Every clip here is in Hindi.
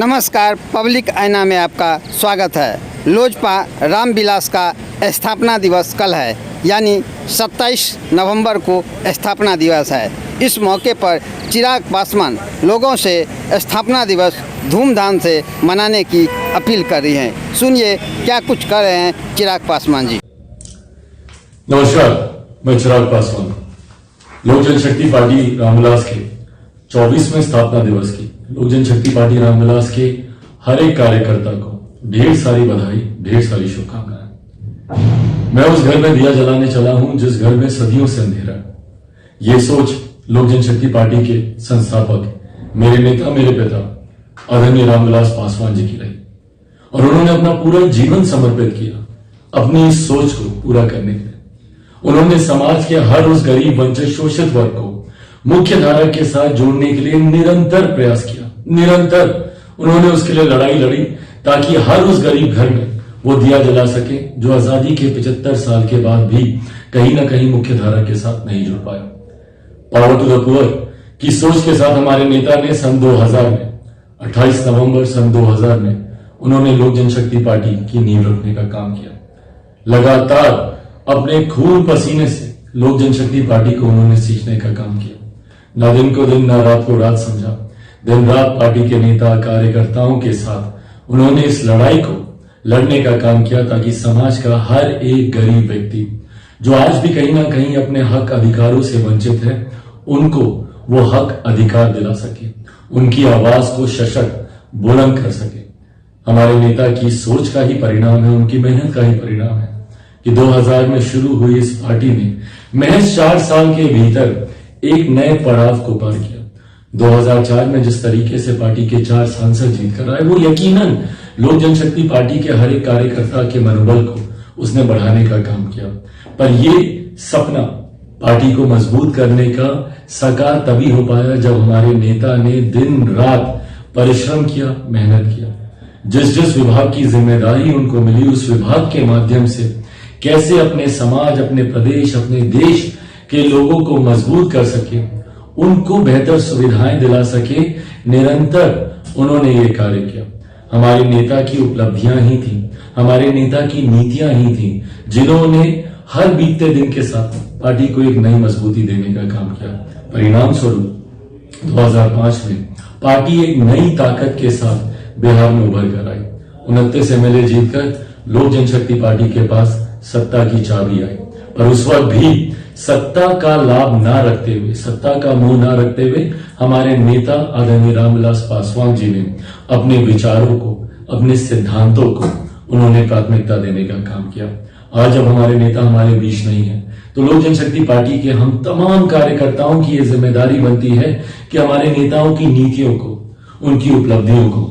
नमस्कार, पब्लिक आईना में आपका स्वागत है। लोजपा रामविलास का स्थापना दिवस कल है, यानी 27 नवंबर को स्थापना दिवस है। इस मौके पर चिराग पासवान लोगों से स्थापना दिवस धूमधाम से मनाने की अपील कर रही हैं। सुनिए क्या कुछ कर रहे हैं चिराग पासवान जी। नमस्कार, मैं चिराग पासवान। लोक जनशक्ति पार्टी रामविलास के 24वें स्थापना दिवस की लोक जनशक्ति पार्टी रामविलास के हर एक कार्यकर्ता को ढेर सारी बधाई, ढेर सारी शुभकामनाएं। मैं उस घर में दिया जलाने चला हूं जिस घर में सदियों से अंधेरा है। ये सोच लोक जनशक्ति पार्टी के संस्थापक, मेरे नेता, मेरे पिता आदरणीय रामविलास पासवान जी की रही और उन्होंने अपना पूरा जीवन समर्पित किया अपनी इस सोच को पूरा करने के लिए। उन्होंने समाज के हर उस गरीब, वंचित, शोषित वर्ग को मुख्य धारा के साथ जोड़ने के लिए निरंतर प्रयास किया। निरंतर उन्होंने उसके लिए लड़ाई लड़ी ताकि हर उस गरीब घर में वो दिया जला सके जो आजादी के 75 साल के बाद भी कहीं ना कहीं मुख्य धारा के साथ नहीं जुड़ पाया। पावर टू द पुअर की सोच के साथ हमारे नेता ने सन 2000 में 28 नवंबर सन 2000 में उन्होंने लोक जनशक्ति पार्टी की नींव रखने का काम किया। लगातार अपने खून पसीने से लोक जनशक्ति पार्टी को उन्होंने सींचने का काम किया। ना दिन को दिन, ना रात को रात समझा। दिन रात पार्टी के नेता, कार्यकर्ताओं के साथ उन्होंने इस लड़ाई को लड़ने का काम किया ताकि समाज का हर एक गरीब व्यक्ति जो आज भी कहीं ना कहीं अपने हक अधिकारों से वंचित है, उनको वो हक अधिकार दिला सके, उनकी आवाज को सशक्त बुलंद कर सके। हमारे नेता की सोच का ही परिणाम है, उनकी मेहनत का ही परिणाम है कि 2000 में शुरू हुई इस पार्टी ने महज 4 साल के भीतर एक नए पड़ाव को पार किया। 2004 में जिस तरीके से पार्टी के 4 सांसद जीत कर आए, वो यकीनन लोक जनशक्ति पार्टी के हर एक कार्यकर्ता के मनोबल को उसने बढ़ाने का काम किया। पर ये सपना पार्टी को मजबूत करने का साकार तभी हो पाया जब हमारे नेता ने दिन रात परिश्रम किया, मेहनत किया। जिस जिस विभाग की जिम्मेदारी उनको मिली, उस विभाग के माध्यम से कैसे अपने समाज, अपने प्रदेश, अपने देश के लोगों को मजबूत कर सके, उनको बेहतर सुविधाएं दिला सके, निरंतर उन्होंने ये कार्य किया। हमारे नेता की उपलब्धियां ही थी, हमारे नेता की नीतियां ही थी जिन्होंने हर बीतते दिन के साथ पार्टी को एक नई मजबूती देने का काम किया। परिणाम स्वरूप 2005 में पार्टी एक नई ताकत के साथ बिहार में उभर कर आई। 29 एमएलए जीतकर लोक जनशक्ति पार्टी के पास सत्ता की चाबी आई। पर उस वक्त भी सत्ता का लाभ ना रखते हुए, सत्ता का मोह ना रखते हुए हमारे नेता आदरणीय रामविलास पासवान जी ने अपने विचारों को, अपने सिद्धांतों को उन्होंने प्राथमिकता देने का काम किया। आज जब हमारे नेता हमारे बीच नहीं है तो लोक जनशक्ति पार्टी के हम तमाम कार्यकर्ताओं की यह जिम्मेदारी बनती है कि हमारे नेताओं की नीतियों को, उनकी उपलब्धियों को,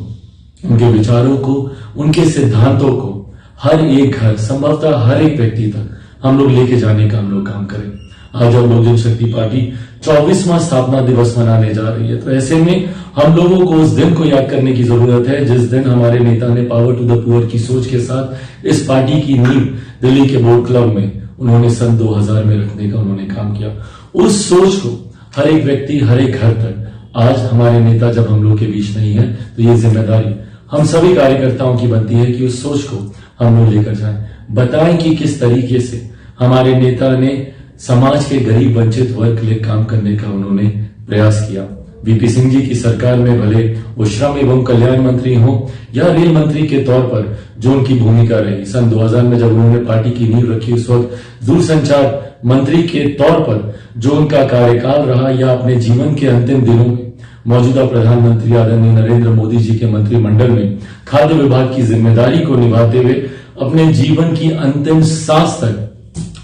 उनके विचारों को, उनके सिद्धांतों को हर एक घर, संभवतः हर एक व्यक्ति तक हम लोग लेके जाने का हम लोग काम करें। आज जब लोक जनशक्ति पार्टी 24वां स्थापना दिवस मनाने जा रही है तो ऐसे में हम लोगों को उस दिन को याद करने की जरूरत है जिस दिन हमारे नेता ने पावर टू द पुअर की सोच के साथ इस पार्टी की नींव दिल्ली के बोर्ड क्लब में उन्होंने सन 2000 में रखने का उन्होंने काम किया। उस सोच को हर एक व्यक्ति, हर एक घर तक आज हमारे नेता जब हम लोग के बीच नहीं है तो ये जिम्मेदारी हम सभी कार्यकर्ताओं की बनती है कि उस सोच को हम लोग लेकर जाएं, बताएं कि किस तरीके से हमारे नेता ने समाज के गरीब, वंचित वर्ग के लिए काम करने का उन्होंने प्रयास किया। वीपी सिंह जी की सरकार में भले वो श्रम एवं कल्याण मंत्री हो या रेल मंत्री के तौर पर जो उनकी भूमिका रही, सन 2000 में जब उन्होंने पार्टी की नींव रखी उस वक्त दूरसंचार मंत्री के तौर पर जो उनका कार्यकाल रहा, या अपने जीवन के अंतिम दिनों में मौजूदा प्रधानमंत्री आदरणीय नरेंद्र मोदी जी के मंत्रिमंडल में खाद्य विभाग की जिम्मेदारी को निभाते हुए अपने जीवन की अंतिम सांस तक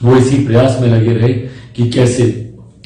वो इसी प्रयास में लगे रहे कि कैसे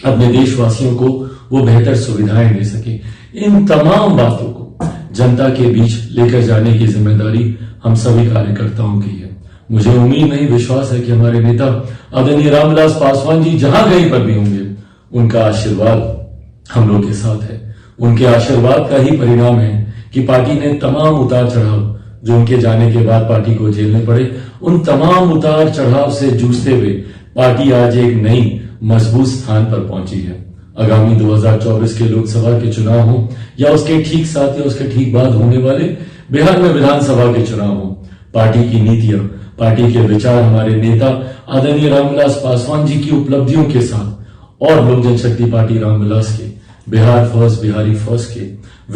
अपने देशवासियों को वो बेहतर सुविधाएं दे सके। इन तमाम बातों को जनता के बीच लेकर जाने की जिम्मेदारी हम सभी कार्यकर्ताओं की है। मुझे उम्मीद नहीं, विश्वास है कि हमारे नेता आदरणीय रामविलास पासवान जी जहां कहीं पर भी होंगे, उनका आशीर्वाद हम लोग के साथ है। उनके आशीर्वाद का ही परिणाम है कि पार्टी ने तमाम उतार चढ़ाव जो उनके जाने के बाद पार्टी को झेलने पड़े, उन तमाम उतार चढ़ाव से जूझते हुए पार्टी आज एक नई मजबूत स्थान पर पहुंची है। आगामी 2024 के लोकसभा के चुनाव हो या उसके ठीक साथ या उसके ठीक बाद होने वाले बिहार में विधानसभा के चुनाव हो, पार्टी की नीतियां, पार्टी के विचार, हमारे नेता आदरणीय रामविलास पासवान जी की उपलब्धियों के साथ और लोक जनशक्ति पार्टी रामविलास के बिहार फर्स्ट, बिहारी फर्स्ट के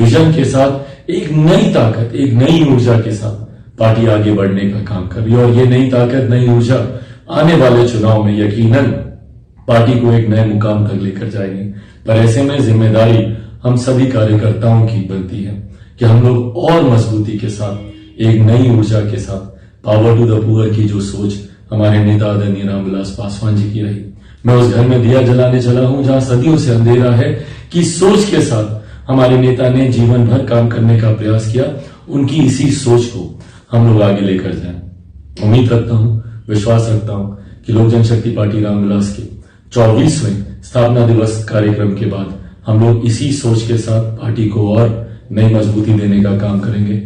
विजन के साथ एक नई ताकत, एक नई ऊर्जा के साथ पार्टी आगे बढ़ने का काम कर रही है। और ये नई ताकत, नई ऊर्जा आने वाले चुनाव में यकीनन पार्टी को एक नए मुकाम तक लेकर जाएगी। पर ऐसे में जिम्मेदारी हम सभी कार्यकर्ताओं की बनती है कि हम लोग और मजबूती के साथ, एक नई ऊर्जा के साथ, पावर टू द पुअर की जो सोच हमारे नेता आदरणीय रामविलास पासवान जी की रही, मैं उस घर में दिया जलाने चला हूं जहां सदियों से अंधेरा है, की सोच के साथ हमारे नेता ने जीवन भर काम करने का प्रयास किया। उनकी इसी सोच को हम लोग आगे लेकर जाएं। उम्मीद रखता हूं, विश्वास रखता हूं कि लोक जनशक्ति पार्टी रामविलास के 24वें स्थापना दिवस कार्यक्रम के बाद हम लोग इसी सोच के साथ पार्टी को और नई मजबूती देने का काम करेंगे।